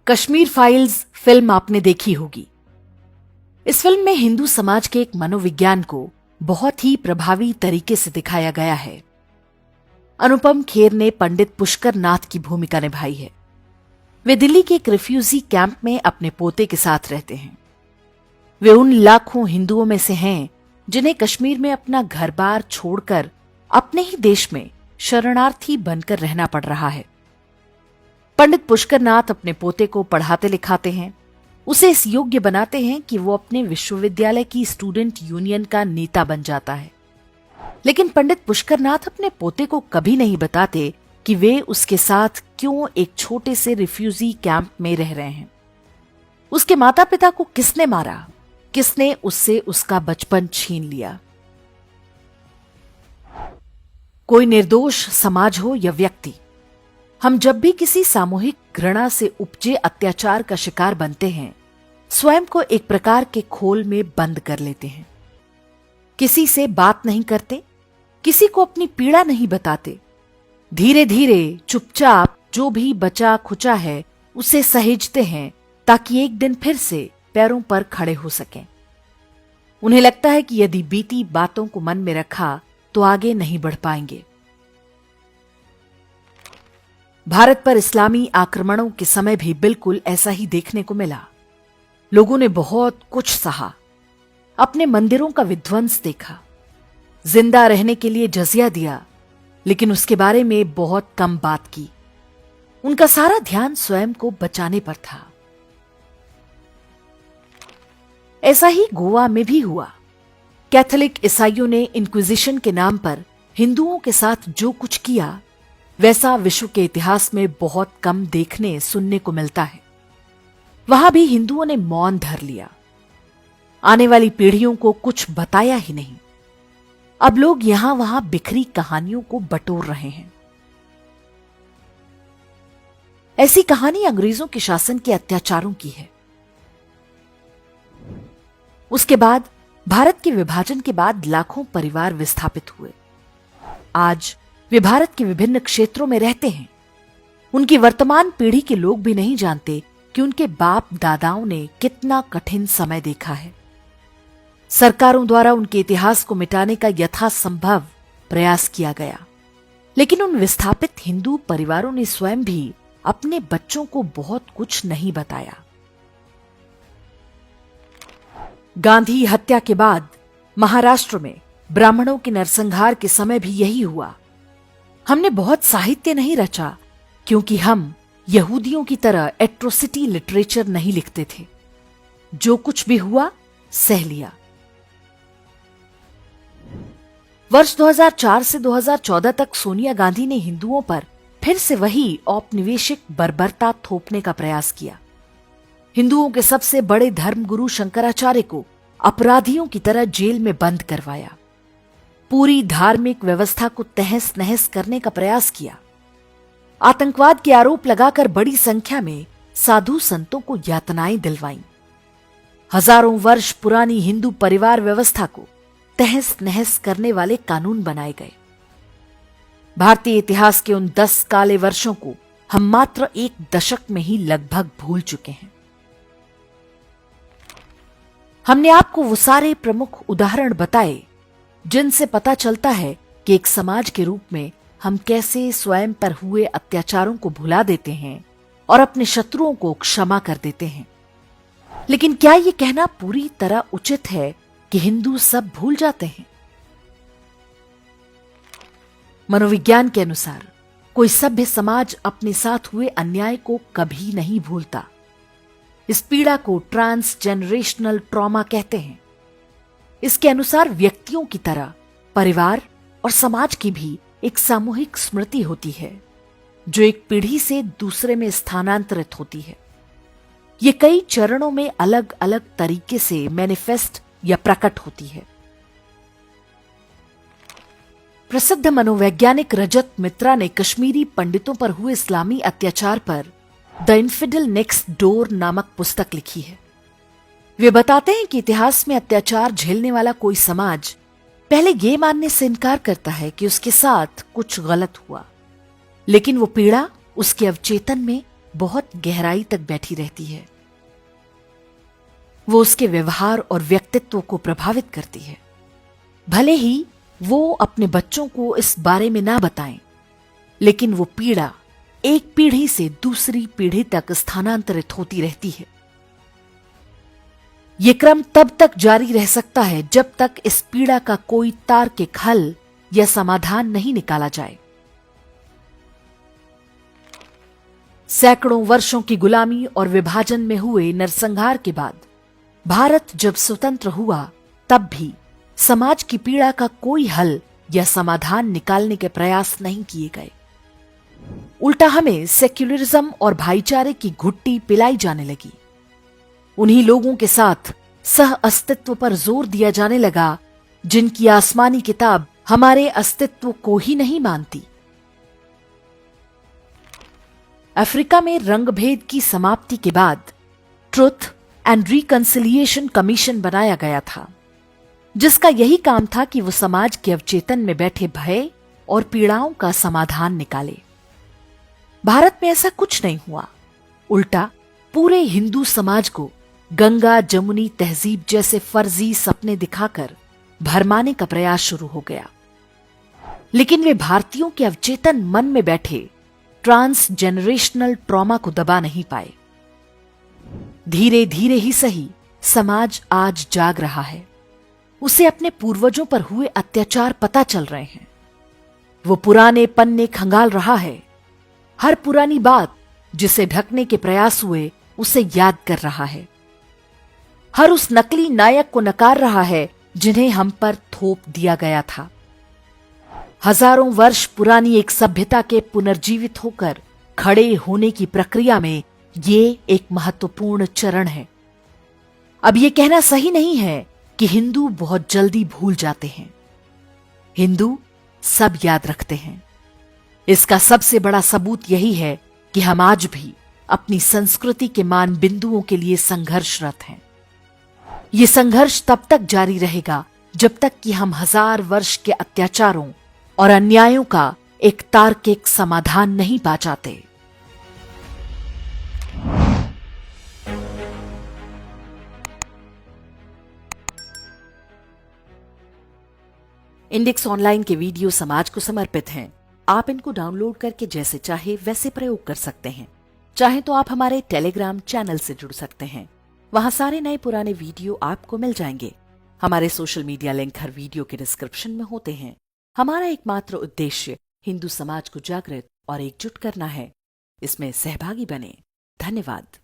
Kashmir files film आपने देखी होगी। इस फिल्म में हिंदू समाज के एक मनोविज्ञान को बहुत ही प्रभावी तरीके से दिखाया गया है। अनुपम खेर ने पंडित पुष्कर नाथ की भूमिका निभाई है। वे दिल्ली के एक रिफ्यूजी कैंप में अपने पोते के साथ रहते हैं। वे उन लाखों हिंदुओं में से हैं जिन्हें कश्मीर में अपना घर बार छोड़कर अपने ही देश में शरणार्थी बनकर रहना पड़ रहा है। पंडित पुष्कर नाथ अपने पोते को पढ़ाते लिखाते हैं, उसे इस योग्य बनाते हैं कि वो अपने विश्वविद्यालय की स्टूडेंट यूनियन का नेता बन जाता है। लेकिन पंडित पुष्कर नाथ अपने पोते को कभी नहीं बताते कि वे उसके साथ क्यों एक छोटे से रिफ्यूजी कैंप में रह रहे हैं। उसके माता पिता को किसने मारा, किसने उससे उसका बचपन छीन लिया। कोई निर्दोष समाज हो या व्यक्ति, हम जब भी किसी सामूहिक घृणा से उपजे अत्याचार का शिकार बनते हैं, स्वयं को एक प्रकार के खोल में बंद कर लेते हैं। किसी से बात नहीं करते, किसी को अपनी पीड़ा नहीं बताते। धीरे धीरे चुपचाप जो भी बचा खुचा है उसे सहेजते हैं ताकि एक दिन फिर से पैरों पर खड़े हो सकें। उन्हें लगता है कि यदि बीती बातों को मन में रखा तो आगे नहीं बढ़ पाएंगे। भारत पर इस्लामी आक्रमणों के समय भी बिल्कुल ऐसा ही देखने को मिला। लोगों ने बहुत कुछ सहा, अपने मंदिरों का विध्वंस देखा, जिंदा रहने के लिए जजिया दिया, लेकिन उसके बारे में बहुत कम बात की। उनका सारा ध्यान स्वयं को बचाने पर था। ऐसा ही गोवा में भी हुआ। कैथोलिक ईसाइयों ने इंक्विजिशन के नाम पर हिंदुओं के साथ जो कुछ किया, वैसा विश्व के इतिहास में बहुत कम देखने सुनने को मिलता है। वहां भी हिंदुओं ने मौन धर लिया, आने वाली पीढ़ियों को कुछ बताया ही नहीं। अब लोग यहां वहां बिखरी कहानियों को बटोर रहे हैं। ऐसी कहानी अंग्रेजों के शासन के अत्याचारों की है। उसके बाद भारत के विभाजन के बाद लाखों परिवार विस्थापित हुए। आज वे भारत के विभिन्न क्षेत्रों में रहते हैं। उनकी वर्तमान पीढ़ी के लोग भी नहीं जानते कि उनके बाप दादाओं ने कितना कठिन समय देखा है। सरकारों द्वारा उनके इतिहास को मिटाने का यथासंभव प्रयास किया गया, लेकिन उन विस्थापित हिंदू परिवारों ने स्वयं भी अपने बच्चों को बहुत कुछ नहीं बताया। गांधी हत्या के बाद महाराष्ट्र में ब्राह्मणों के नरसंहार के समय भी यही हुआ। हमने बहुत साहित्य नहीं रचा क्योंकि हम यहूदियों की तरह एट्रोसिटी लिटरेचर नहीं लिखते थे। जो कुछ भी हुआ सह लिया। वर्ष 2004 से 2014 तक सोनिया गांधी ने हिंदुओं पर फिर से वही औपनिवेशिक बर्बरता थोपने का प्रयास किया। हिंदुओं के सबसे बड़े धर्मगुरु शंकराचार्य को अपराधियों की तरह जेल में बंद करवाया। पूरी धार्मिक व्यवस्था को तहस नहस करने का प्रयास किया। आतंकवाद के आरोप लगाकर बड़ी संख्या में साधु संतों को यातनाएं दिलवाईं। हजारों वर्ष पुरानी हिंदू परिवार व्यवस्था को तहस नहस करने वाले कानून बनाए गए। भारतीय इतिहास के उन 10 काले वर्षों को हम मात्र एक दशक में ही लगभग भूल चुके हैं। हमने आपको वो सारे प्रमुख उदाहरण बताए जिनसे पता चलता है कि एक समाज के रूप में हम कैसे स्वयं पर हुए अत्याचारों को भुला देते हैं और अपने शत्रुओं को क्षमा कर देते हैं। लेकिन क्या यह कहना पूरी तरह उचित है कि हिंदू सब भूल जाते हैं? मनोविज्ञान के अनुसार कोई सभ्य समाज अपने साथ हुए अन्याय को कभी नहीं भूलता। इस पीड़ा को ट्रांसजेनरेशनल ट्रॉमा कहते हैं। इसके अनुसार व्यक्तियों की तरह परिवार और समाज की भी एक सामूहिक स्मृति होती है जो एक पीढ़ी से दूसरे में स्थानांतरित होती है। ये कई चरणों में अलग अलग तरीके से मैनिफेस्ट या प्रकट होती है। प्रसिद्ध मनोवैज्ञानिक रजत मित्रा ने कश्मीरी पंडितों पर हुए इस्लामी अत्याचार पर द इन्फिडल नेक्स्ट डोर नामक पुस्तक लिखी है। वे बताते हैं कि इतिहास में अत्याचार झेलने वाला कोई समाज पहले ये मानने से इनकार करता है कि उसके साथ कुछ गलत हुआ, लेकिन वो पीड़ा उसके अवचेतन में बहुत गहराई तक बैठी रहती है। वो उसके व्यवहार और व्यक्तित्व को प्रभावित करती है। भले ही वो अपने बच्चों को इस बारे में ना बताएं, लेकिन वो पीड़ा एक पीढ़ी से दूसरी पीढ़ी तक स्थानांतरित होती रहती है। ये क्रम तब तक जारी रह सकता है जब तक इस पीड़ा का कोई तार्किक हल या समाधान नहीं निकाला जाए। सैकड़ों वर्षों की गुलामी और विभाजन में हुए नरसंहार के बाद भारत जब स्वतंत्र हुआ, तब भी समाज की पीड़ा का कोई हल या समाधान निकालने के प्रयास नहीं किए गए। उल्टा हमें सेक्युलरिज्म और भाईचारे की घुट्टी पिलाई जाने लगी। उन्हीं लोगों के साथ सह अस्तित्व पर जोर दिया जाने लगा जिनकी आसमानी किताब हमारे अस्तित्व को ही नहीं मानती। अफ्रीका में रंगभेद की समाप्ति के बाद ट्रुथ एंड रिकंसिलिएशन कमीशन बनाया गया था, जिसका यही काम था कि वो समाज के अवचेतन में बैठे भय और पीड़ाओं का समाधान निकाले। भारत में ऐसा कुछ नहीं हुआ। उल्टा पूरे हिंदू समाज को गंगा जमुनी तहजीब जैसे फर्जी सपने दिखाकर भरमाने का प्रयास शुरू हो गया। लेकिन वे भारतीयों के अवचेतन मन में बैठे ट्रांसजेनरेशनल ट्रॉमा को दबा नहीं पाए। धीरे धीरे ही सही, समाज आज जाग रहा है। उसे अपने पूर्वजों पर हुए अत्याचार पता चल रहे हैं। वो पुराने पन्ने खंगाल रहा है। हर पुरानी बात जिसे ढकने के प्रयास हुए उसे याद कर रहा है। हर उस नकली नायक को नकार रहा है जिन्हें हम पर थोप दिया गया था। हजारों वर्ष पुरानी एक सभ्यता के पुनर्जीवित होकर खड़े होने की प्रक्रिया में ये एक महत्वपूर्ण चरण है। अब ये कहना सही नहीं है कि हिंदू बहुत जल्दी भूल जाते हैं। हिंदू सब याद रखते हैं। इसका सबसे बड़ा सबूत यही है कि हम आज भी अपनी संस्कृति के मान बिंदुओं के लिए संघर्षरत हैं। ये संघर्ष तब तक जारी रहेगा जब तक कि हम 1000 वर्ष के अत्याचारों और अन्यायों का एक तार्किक समाधान नहीं पा जाते। इंडेक्स ऑनलाइन के वीडियो समाज को समर्पित हैं। आप इनको डाउनलोड करके जैसे चाहे वैसे प्रयोग कर सकते हैं। चाहे तो आप हमारे टेलीग्राम चैनल से जुड़ सकते हैं। वहां सारे नए पुराने वीडियो आपको मिल जाएंगे। हमारे सोशल मीडिया लिंक हर वीडियो के डिस्क्रिप्शन में होते हैं। हमारा एकमात्र उद्देश्य हिंदू समाज को जागृत और एकजुट करना है। इसमें सहभागी बने। धन्यवाद।